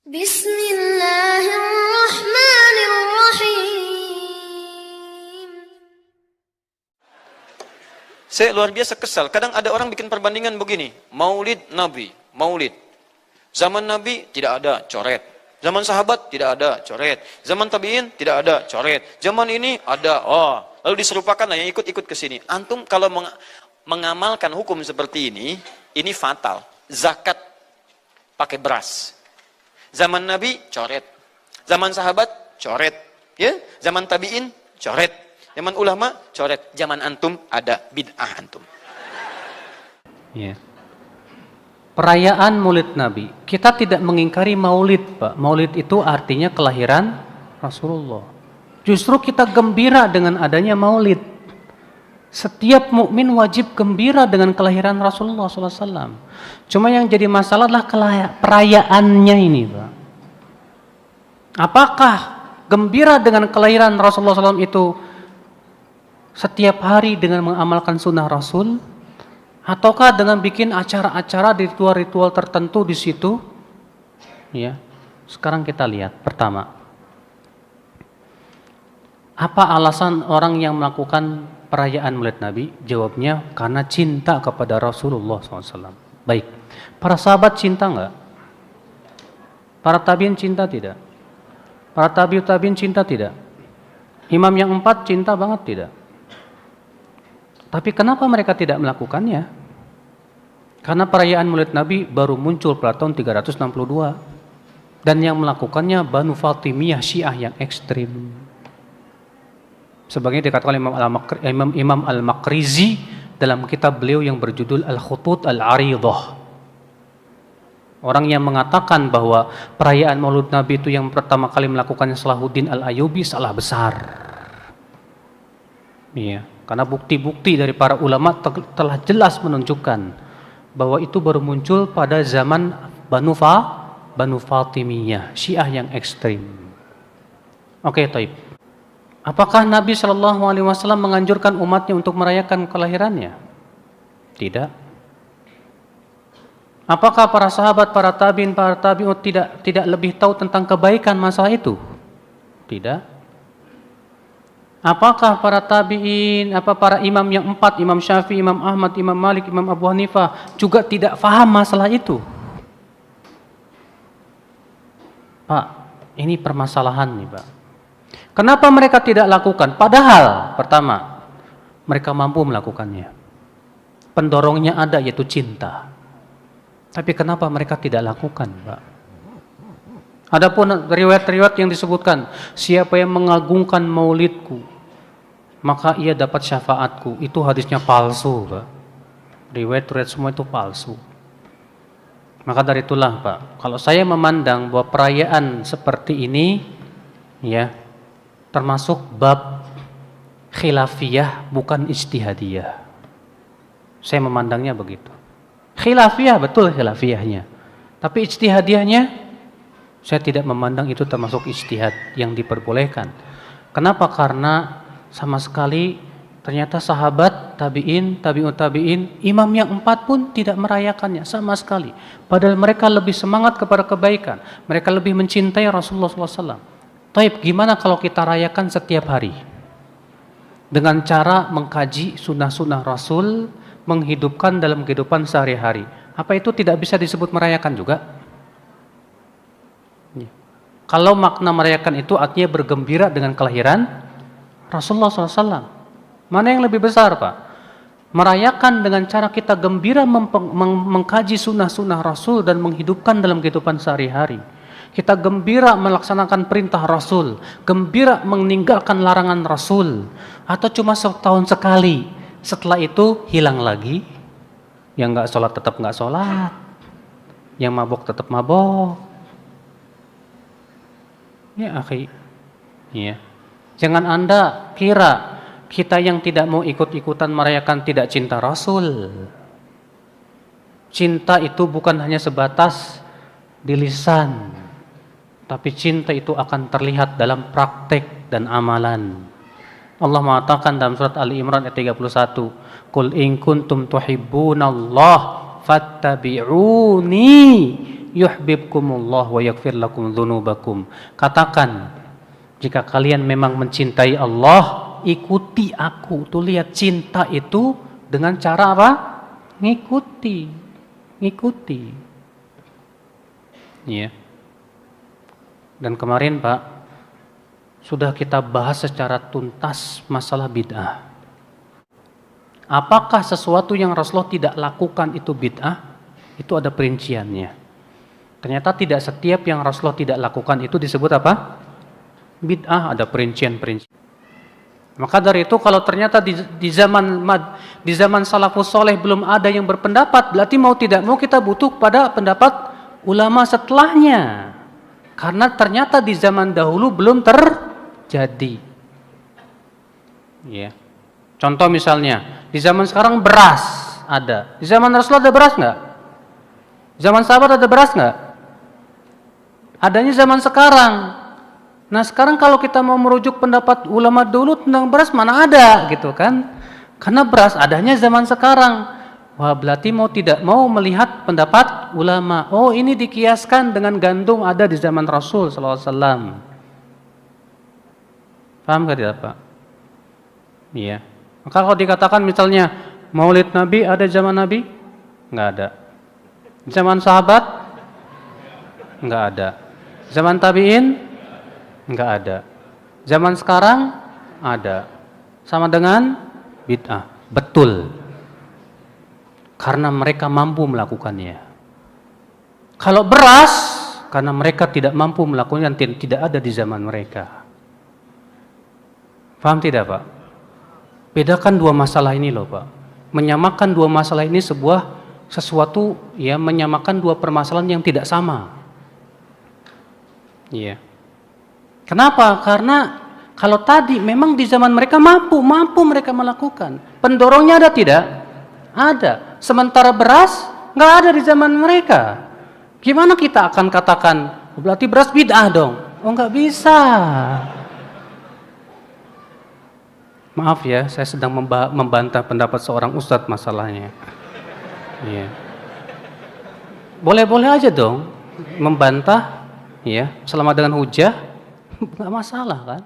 Bismillahirrahmanirrahim. Saya luar biasa kesal. Kadang ada orang bikin perbandingan begini. Maulid Nabi, maulid. Zaman Nabi tidak ada coret. Zaman sahabat tidak ada coret. Zaman tabi'in tidak ada coret. Zaman ini ada. Lalu diserupakan yang ikut-ikut ke sini. Antum kalau mengamalkan hukum seperti ini fatal. Zakat pakai beras. Zaman Nabi coret. Zaman sahabat coret. Ya, zaman tabi'in coret. Zaman ulama coret. Zaman antum ada bid'ah antum. Ya. Perayaan Maulid Nabi, kita tidak mengingkari Maulid, Pak. Maulid itu artinya kelahiran Rasulullah. Justru kita gembira dengan adanya Maulid. Setiap mukmin wajib gembira dengan kelahiran Rasulullah SAW. Cuma yang jadi masalah adalah perayaannya ini, Pak. Apakah gembira dengan kelahiran Rasulullah SAW itu setiap hari dengan mengamalkan sunnah Rasul? Ataukah dengan bikin acara-acara di ritual-ritual tertentu di situ? Ya. Sekarang kita lihat pertama. Apa alasan orang yang melakukan perayaan Maulid Nabi? Jawabnya karena cinta kepada Rasulullah SAW. Baik. Para sahabat cinta enggak? Para tabi'in cinta tidak? Para tabi'in cinta tidak? Imam yang 4 cinta banget tidak? Tapi kenapa mereka tidak melakukannya? Karena perayaan Maulid Nabi baru muncul pada tahun 362. Dan yang melakukannya Banu Fatimiyah Syiah yang ekstrim. Sebagaimana dikatakan Imam Al-Maqrizi dalam kitab beliau yang berjudul Al-Khutut Al-Aridah. Orang yang mengatakan bahwa perayaan Maulid Nabi itu yang pertama kali melakukannya Salahuddin Al-Ayyubi salah besar. Iya. Karena bukti-bukti dari para ulama telah jelas menunjukkan bahwa itu baru muncul pada zaman Banu Fatimiyah, Syiah yang ekstrim. Oke, taib. Apakah Nabi SAW menganjurkan umatnya untuk merayakan kelahirannya? Tidak. Apakah para sahabat, para tabi'in tidak lebih tahu tentang kebaikan masalah itu? Tidak. Apakah para tabi'in, para imam yang 4, Imam Syafi'i, Imam Ahmad, Imam Malik, Imam Abu Hanifah juga tidak faham masalah itu? Pak, ini permasalahan nih, Pak. Kenapa mereka tidak lakukan? Padahal, pertama, mereka mampu melakukannya. Pendorongnya ada, yaitu cinta. Tapi kenapa mereka tidak lakukan, Pak? Adapun riwayat-riwayat yang disebutkan, siapa yang mengagungkan maulidku, maka ia dapat syafaatku. Itu hadisnya palsu, Pak. Riwayat-riwayat semua itu palsu. Maka dari itulah, Pak, kalau saya memandang bahwa perayaan seperti ini, ya, termasuk bab khilafiyah, bukan ijtihadiyah. Saya memandangnya begitu. Khilafiyah, betul khilafiyahnya. Tapi ijtihadiyahnya, saya tidak memandang itu termasuk ijtihad yang diperbolehkan. Kenapa? Karena sama sekali ternyata sahabat, tabi'in, tabi'in, imam yang 4 pun tidak merayakannya sama sekali. Padahal mereka lebih semangat kepada kebaikan. Mereka lebih mencintai Rasulullah SAW. Taib, gimana kalau kita rayakan setiap hari? Dengan cara mengkaji sunnah-sunnah Rasul, menghidupkan dalam kehidupan sehari-hari. Apa itu tidak bisa disebut merayakan juga? Kalau makna merayakan itu artinya bergembira dengan kelahiran Rasulullah SAW. Mana yang lebih besar, Pak? Merayakan dengan cara kita gembira mengkaji sunnah-sunnah Rasul dan menghidupkan dalam kehidupan sehari-hari. Kita gembira melaksanakan perintah Rasul, gembira meninggalkan larangan Rasul, atau cuma setahun sekali, setelah itu hilang lagi. Yang nggak sholat tetap nggak sholat, yang mabok tetap mabok. Ya, akhi. Ya. Jangan Anda kira kita yang tidak mau ikut-ikutan merayakan tidak cinta Rasul. Cinta itu bukan hanya sebatas di lisan, tapi cinta itu akan terlihat dalam praktek dan amalan. Allah mengatakan dalam surat Ali Imran ayat 31, "Qul in kuntum tuhibbunallah fattabi'uni yuhibbukumullah wa yaghfir lakum dzunubakum. Katakan, jika kalian memang mencintai Allah, ikuti aku. Tuh lihat, cinta itu dengan cara apa? Ngikuti. Ya. Dan kemarin Pak, sudah kita bahas secara tuntas masalah bid'ah. Apakah sesuatu yang Rasulullah tidak lakukan itu bid'ah? Itu ada perinciannya. Ternyata tidak setiap yang Rasulullah tidak lakukan itu disebut apa? Bid'ah, ada perincian-perincian. Maka dari itu kalau ternyata di zaman salafus soleh belum ada yang berpendapat, berarti mau tidak mau kita butuh pada pendapat ulama setelahnya. Karena ternyata di zaman dahulu belum terjadi. Ya. Contoh misalnya, di zaman sekarang beras ada. Di zaman Rasulullah ada beras nggak? Zaman sahabat ada beras nggak? Adanya zaman sekarang. Nah sekarang kalau kita mau merujuk pendapat ulama dulu tentang beras, mana ada gitu kan? Karena beras adanya zaman sekarang. Wah, berarti mau tidak mau melihat pendapat ulama. Oh, ini dikiaskan dengan gandum ada di zaman Rasul SAW. Paham gak tidak Pak? Iya. Maka kalau dikatakan misalnya Maulid Nabi ada zaman Nabi? Enggak ada. Zaman sahabat? Enggak ada. Zaman tabi'in? Enggak ada. Zaman sekarang? Ada. Sama dengan bid'ah. Betul. Karena mereka mampu melakukannya. Kalau beras, karena mereka tidak mampu melakukannya dan tidak ada di zaman mereka. Paham tidak Pak? Bedakan dua masalah ini loh Pak. Menyamakan dua masalah ini sesuatu ya, menyamakan dua permasalahan yang tidak sama. Iya. Kenapa? Karena kalau tadi memang di zaman mereka mampu mereka melakukan. Pendorongnya ada tidak? Ada. Sementara beras nggak ada di zaman mereka. Gimana kita akan katakan berarti beras bid'ah dong? Oh nggak bisa. Maaf ya, saya sedang membantah pendapat seorang ustadz masalahnya. Iya. Boleh-boleh aja dong membantah, ya, selama dengan hujah, nggak masalah kan?